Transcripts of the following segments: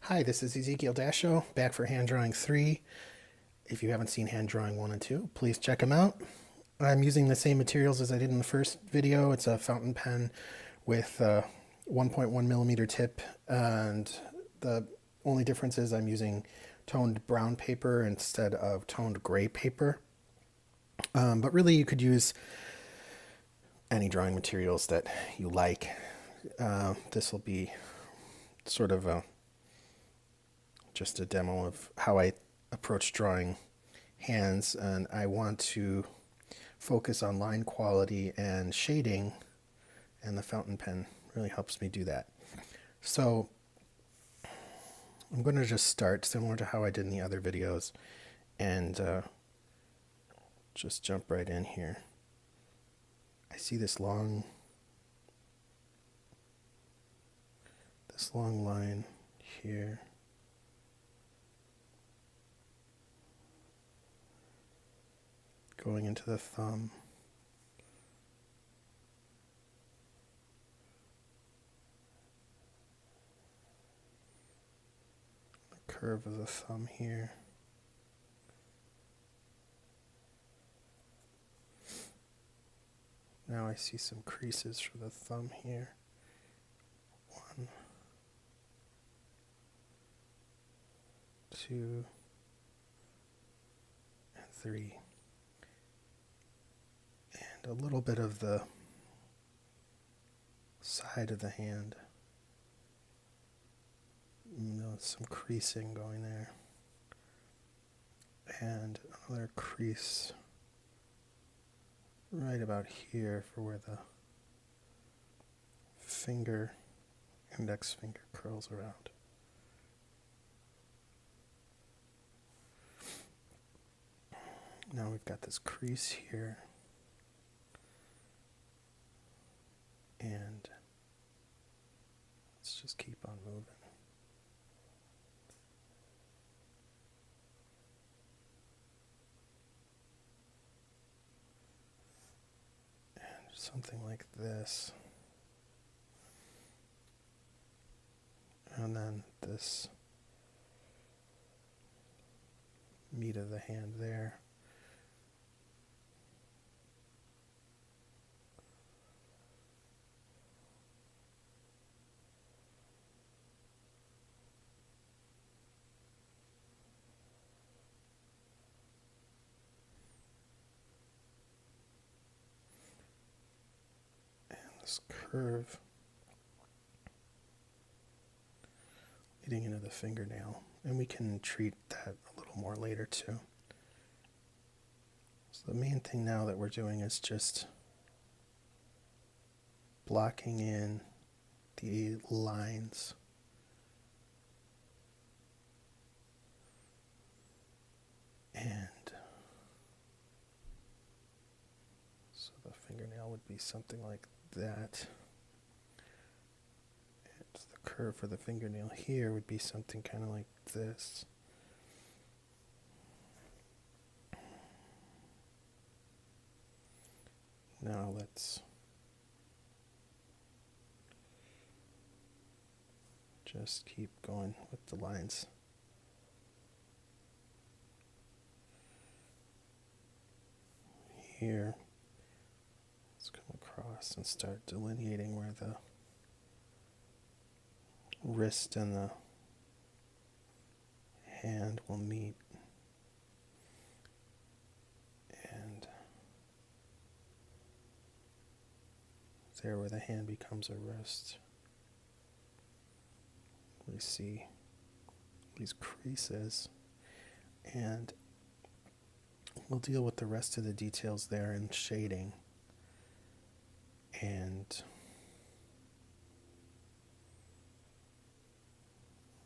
Hi, this is Ezekiel Dasho, back for hand drawing 3. If you haven't seen hand drawing 1 and 2, please check them out. I'm using the same materials as I did in the first video. It's a fountain pen with a 1.1 millimeter tip, and the only difference is I'm using toned brown paper instead of toned gray paper. But really, you could use any drawing materials that you like. This will be sort of just a demo of how I approach drawing hands, and I want to focus on line quality and shading, and the fountain pen really helps me do that. So I'm going to just start similar to how I did in the other videos and just jump right in here. I see this long line here. Going into the thumb. The curve of the thumb here. Now I see some creases for the thumb here. 1, 2, and 3. And a little bit of the side of the hand. Some creasing going there. And another crease right about here for where the index finger curls around. Now we've got this crease here. And let's just keep on moving. And something like this. And then this meat of the hand there. This curve leading into the fingernail, and we can treat that a little more later too. So the main thing now that we're doing is just blocking in the lines. And so the fingernail would be something like that. And the curve for the fingernail here would be something kind of like this. Now let's just keep going with the lines. Here, let's come across and start delineating where the wrist and the hand will meet. And there where the hand becomes a wrist, we see these creases, and we'll deal with the rest of the details there in shading and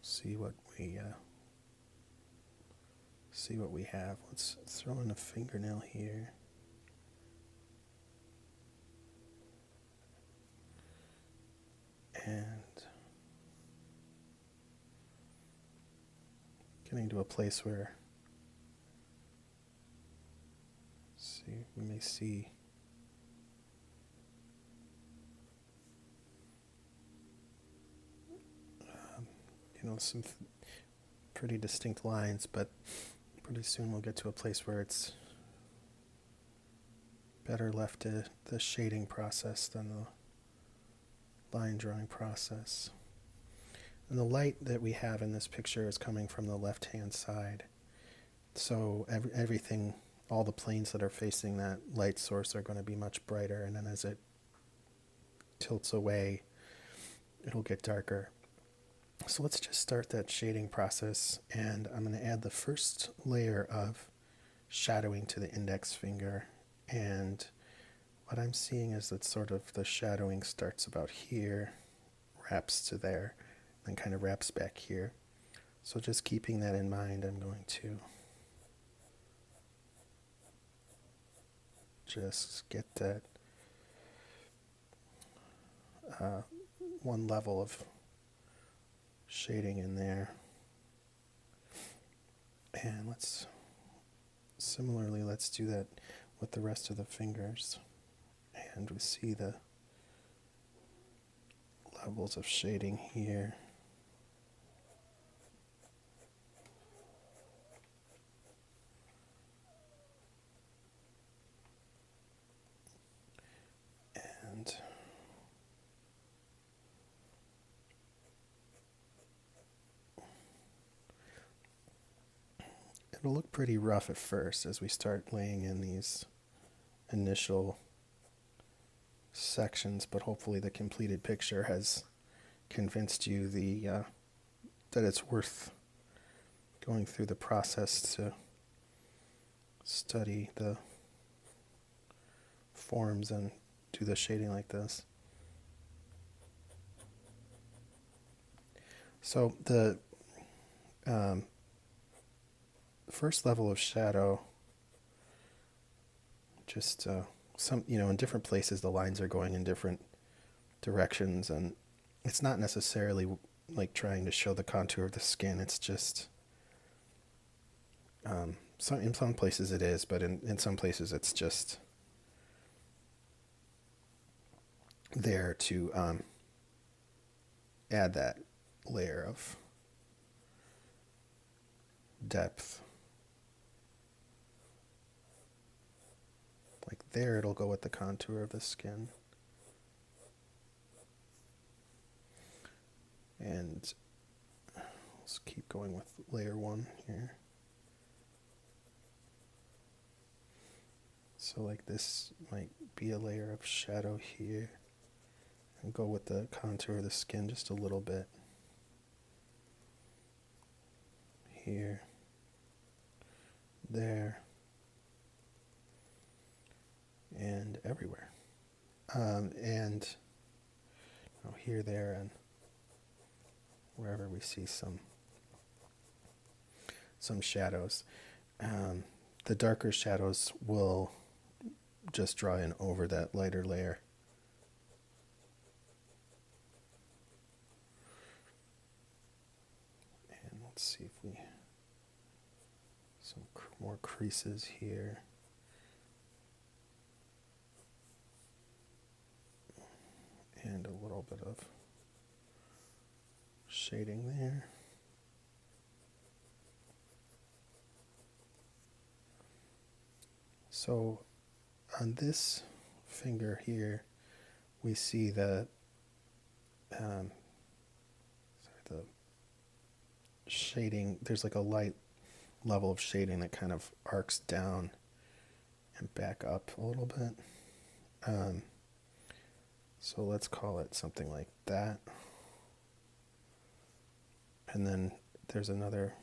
see what we have. Let's throw in a fingernail here. And getting to a place where we may see some pretty distinct lines, but pretty soon we'll get to a place where it's better left to the shading process than the line drawing process. And the light that we have in this picture is coming from the left-hand side. So everything, all the planes that are facing that light source are going to be much brighter, and then as it tilts away, it'll get darker. So let's just start that shading process, and I'm going to add the first layer of shadowing to the index finger. And what I'm seeing is that sort of the shadowing starts about here, wraps to there, then kind of wraps back here. So just keeping that in mind, I'm going to just get that one level of shading in there. And let's do that with the rest of the fingers. And we see the levels of shading here. And it'll look pretty rough at first as we start laying in these initial sections, but hopefully the completed picture has convinced you that it's worth going through the process to study the forms and do the shading like this. So the first level of shadow, just in different places the lines are going in different directions, and it's not necessarily like trying to show the contour of the skin. It's just in some places it is, but in some places it's just there to add that layer of depth. Like there, it'll go with the contour of the skin. And let's keep going with layer 1 here. So like this might be a layer of shadow here, and go with the contour of the skin just a little bit. Here, there, and everywhere. And here, there, and wherever we see some shadows. The darker shadows will just draw in over that lighter layer. And let's see if we some more creases here. And a little bit of shading there. So on this finger here, we see the shading. There's like a light level of shading that kind of arcs down and back up a little bit. So let's call it something like that. And then there's another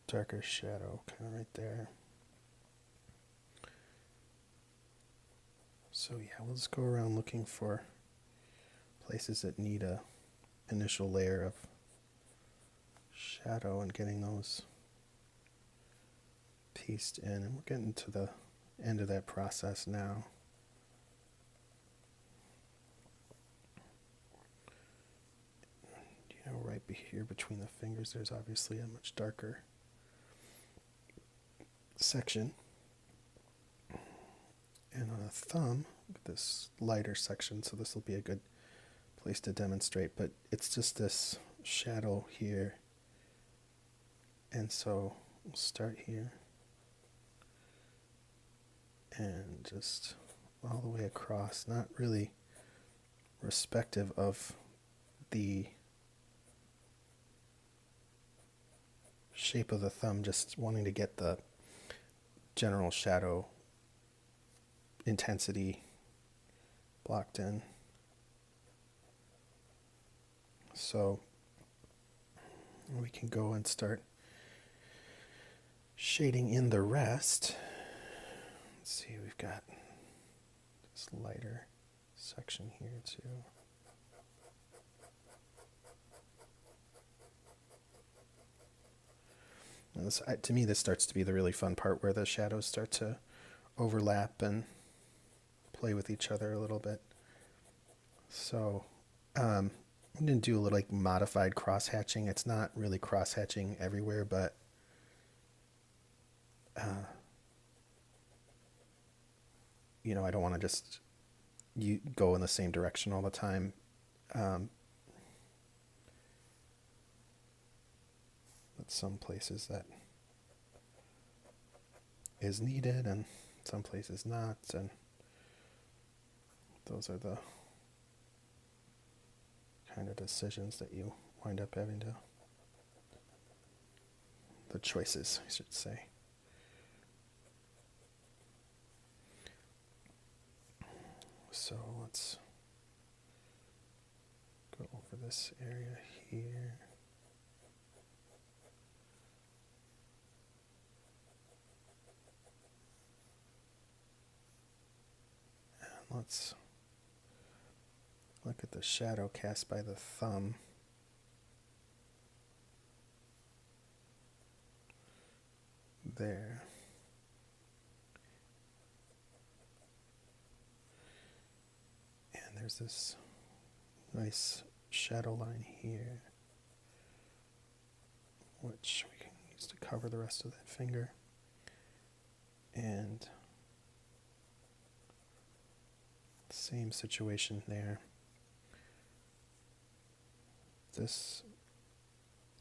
darker shadow kind of right there. So yeah, we'll just go around looking for places that need a initial layer of shadow and getting those pieced in. And we're getting to the end of that process now. Right here between the fingers, there's obviously a much darker section. And on a thumb, this lighter section, so this will be a good place to demonstrate, but it's just this shadow here. And so we'll start here and just all the way across, not really respective of the shape of the thumb, just wanting to get the general shadow intensity blocked in. So we can go and start shading in the rest. Let's see, we've got this lighter section here too. This, to me, this starts to be the really fun part where the shadows start to overlap and play with each other a little bit. So I'm going to do a little like modified cross hatching. It's not really cross hatching everywhere, but you know, I don't want to just go in the same direction all the time. But some places that is needed and some places not, and those are the kind of decisions that you wind up having to, the choices, I should say. So let's go over this area here. And let's look at the shadow cast by the thumb. There. And there's this nice shadow line here, which we can use to cover the rest of that finger. And same situation there. This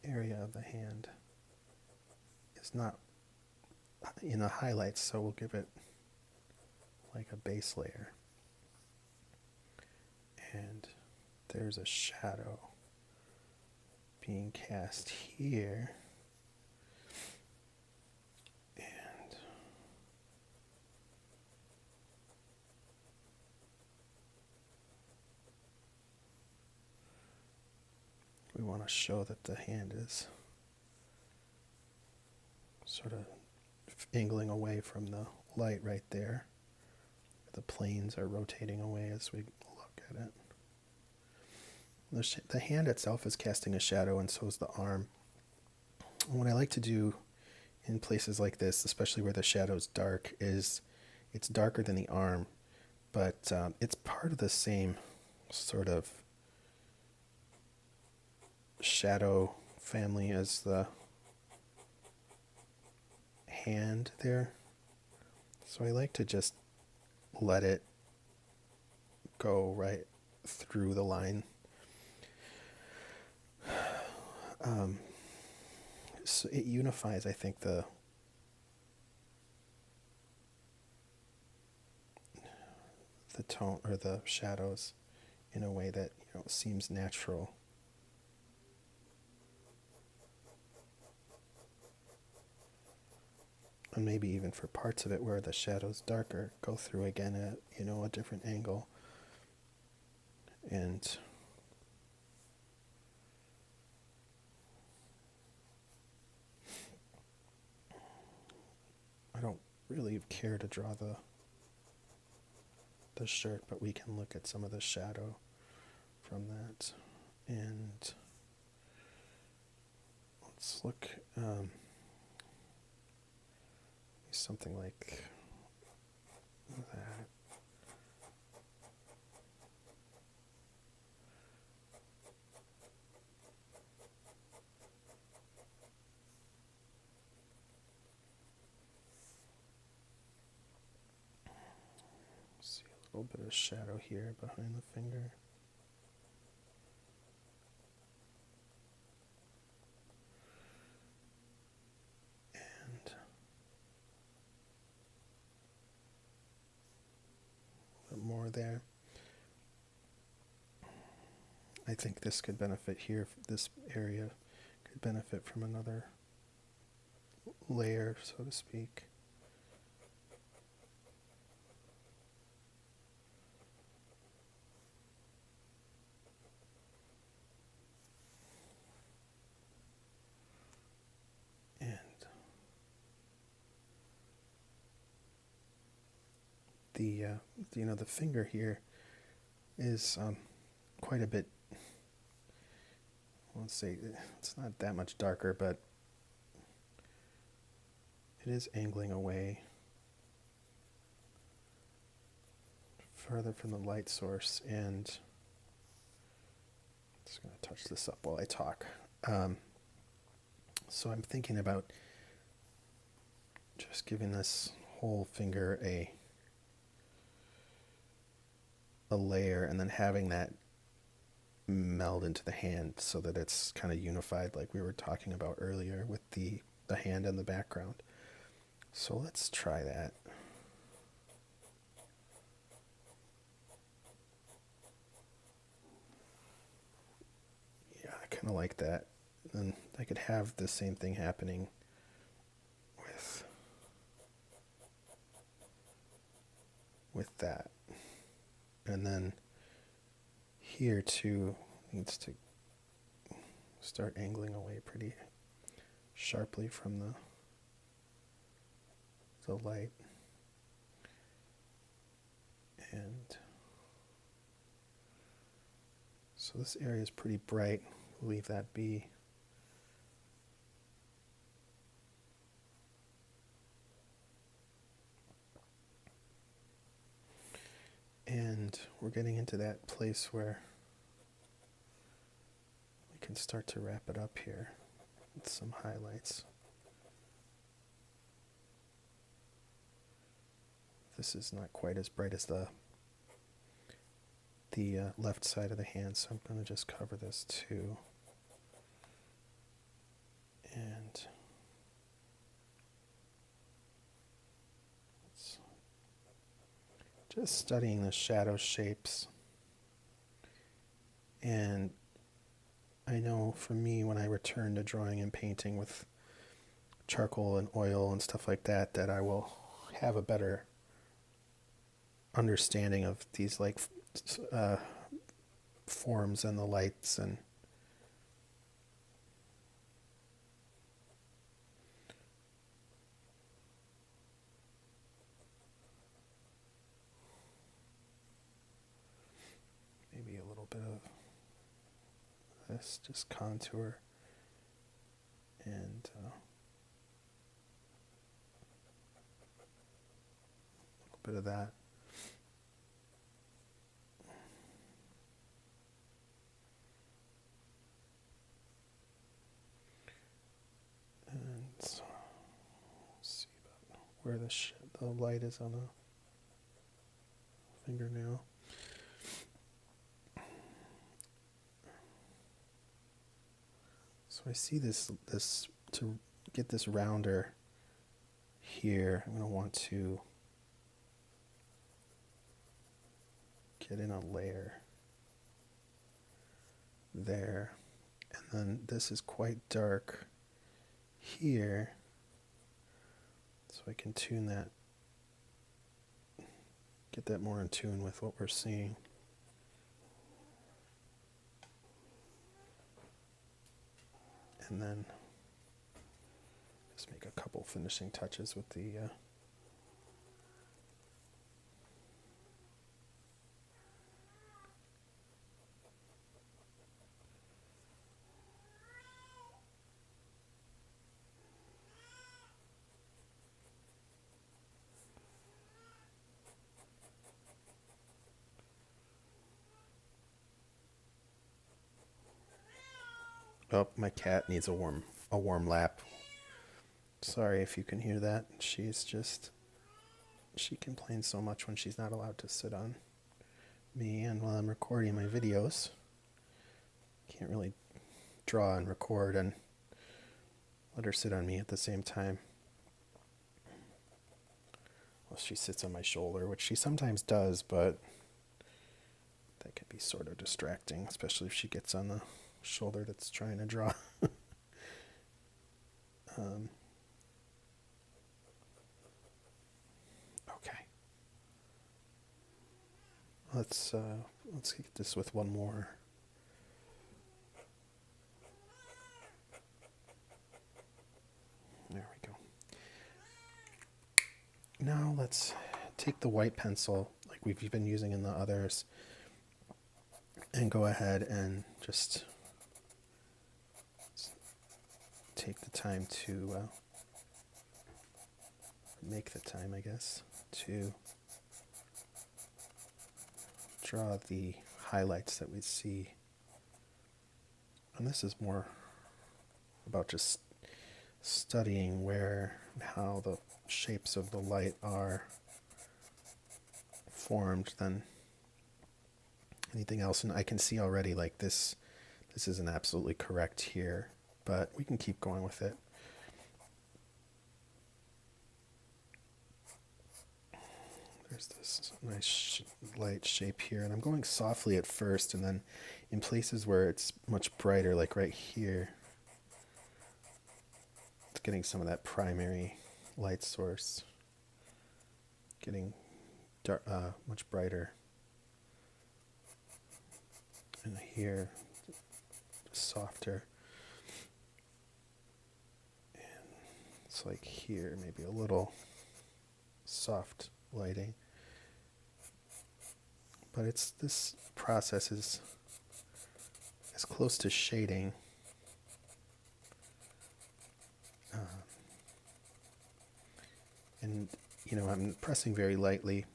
area of the hand is not in the highlights, so we'll give it like a base layer. And there's a shadow being cast here. And we want to show that the hand is sort of angling away from the light right there. The planes are rotating away as we look at it. The hand itself is casting a shadow, and so is the arm. And what I like to do in places like this, especially where the shadow's dark, is it's darker than the arm, but it's part of the same sort of shadow family as the hand there. So I like to just let it go right through the line. So it unifies, I think, the tone or the shadows in a way that, you know, seems natural. And maybe even for parts of it where the shadow's darker, go through again at, you know, a different angle. And I don't really care to draw the shirt, but we can look at some of the shadow from that. And let's look something like that. See a little bit of shadow here behind the finger. more there. I think this could benefit here. This area could benefit from another layer, so to speak. And the finger here is quite a bit, let's say it's not that much darker, but it is angling away further from the light source. And I'm just going to touch this up while I talk. So I'm thinking about just giving this whole finger a layer, and then having that meld into the hand so that it's kind of unified, like we were talking about earlier with the hand in the background. So let's try that. Yeah, I kind of like that. And I could have the same thing happening with that. And then here too needs to start angling away pretty sharply from the light. And so this area is pretty bright. We'll leave that be. And we're getting into that place where we can start to wrap it up here with some highlights. This is not quite as bright as the left side of the hand, so I'm going to just cover this too. And just studying the shadow shapes. And I know for me, when I return to drawing and painting with charcoal and oil and stuff like that, that I will have a better understanding of these like forms and the lights. And maybe a little bit of this, just contour and a little bit of that. And so, let's see about where the light is on a fingernail. So I see this to get this rounder here, I'm going to want to get in a layer there. And then this is quite dark here, so I can tune that, get that more in tune with what we're seeing. And then just make a couple finishing touches with the oh, my cat needs a warm lap. Sorry if you can hear that. She complains so much when she's not allowed to sit on me, and while I'm recording my videos, can't really draw and record and let her sit on me at the same time. Well, she sits on my shoulder, which she sometimes does, but That can be sort of distracting, especially if she gets on the shoulder that's trying to draw. Okay. Let's get this with one more. There we go. Now let's take the white pencil, like we've been using in the others, and go ahead and just take the time to make the time, I guess, to draw the highlights that we see. And this is more about just studying where and how the shapes of the light are formed than anything else. And I can see already, like, this isn't absolutely correct here, but we can keep going with it. There's this nice light shape here, and I'm going softly at first, and then in places where it's much brighter, like right here, it's getting some of that primary light source getting much brighter. And here, softer. And it's like here, maybe a little soft lighting. But this process is as close to shading and I'm pressing very lightly.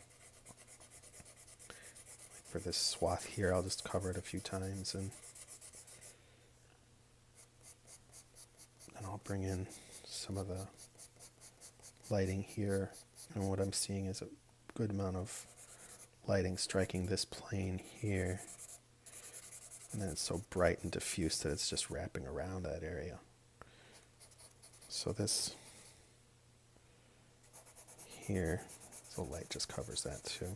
For this swath here, I'll just cover it a few times, and then I'll bring in some of the lighting here. And what I'm seeing is a good amount of lighting striking this plane here. And then it's so bright and diffuse that it's just wrapping around that area. So this here, the light just covers that too.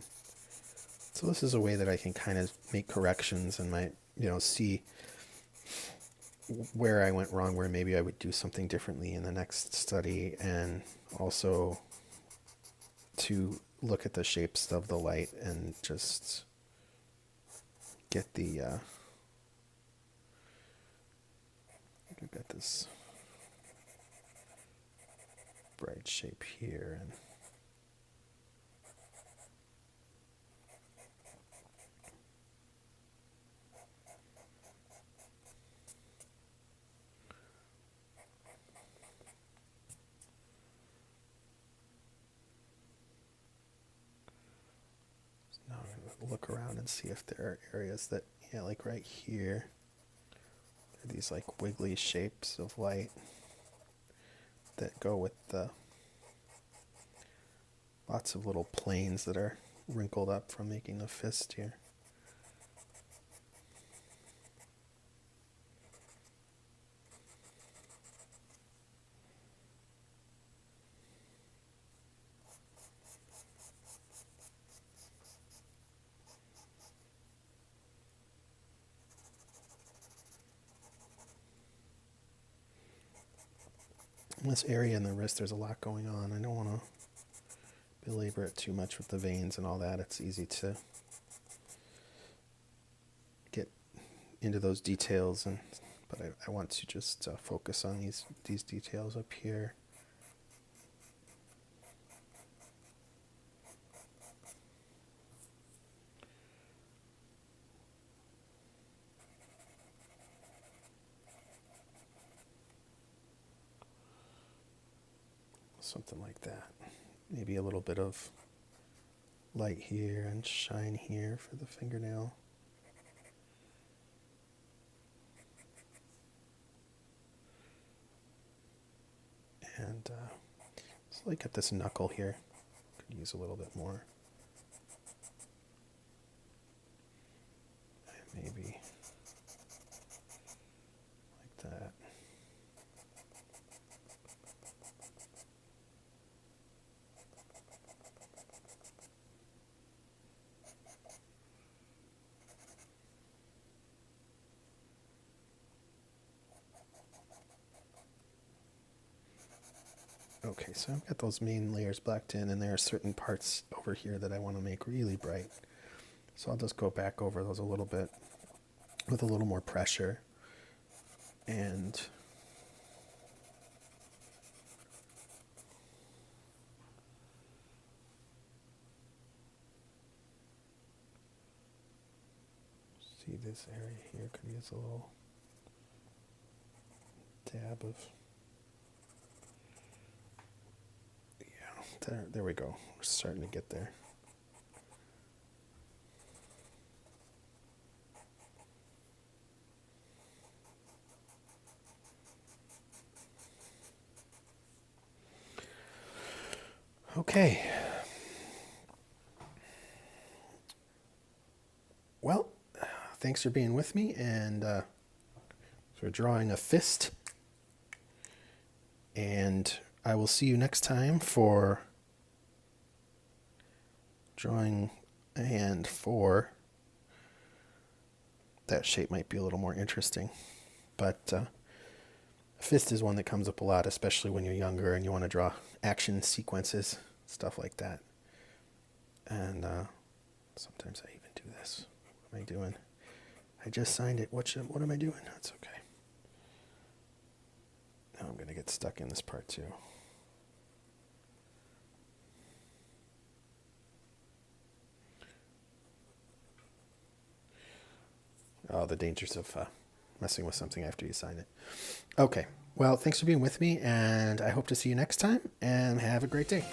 So this is a way that I can kind of make corrections and might, see where I went wrong, where maybe I would do something differently in the next study, and also to look at the shapes of the light and just get I've got this bright shape here, and now I'm going to look around and see if there are areas that, like right here, there are these like wiggly shapes of light that go with the lots of little planes that are wrinkled up from making the fist here. In this area in the wrist, there's a lot going on. I don't want to belabor it too much with the veins and all that. It's easy to get into those details, but I want to just focus on these details up here. Something like that. Maybe a little bit of light here and shine here for the fingernail. And let's look at this knuckle here. Could use a little bit more. And maybe like that. Okay, so I've got those main layers blacked in, and there are certain parts over here that I want to make really bright. So I'll just go back over those a little bit with a little more pressure. And see this area here could use a little dab of, yeah, there we go. We're starting to get there. Okay. Well, thanks for being with me, and so we're drawing a fist, and I will see you next time for drawing a hand for that shape. Might be a little more interesting, but a fist is one that comes up a lot, especially when you're younger and you want to draw action sequences, stuff like that. And sometimes I even do this. What am I doing? I just signed it. What am I doing? That's okay. Now I'm going to get stuck in this part too. Oh, the dangers of messing with something after you sign it. Okay. Well, thanks for being with me, and I hope to see you next time, and have a great day.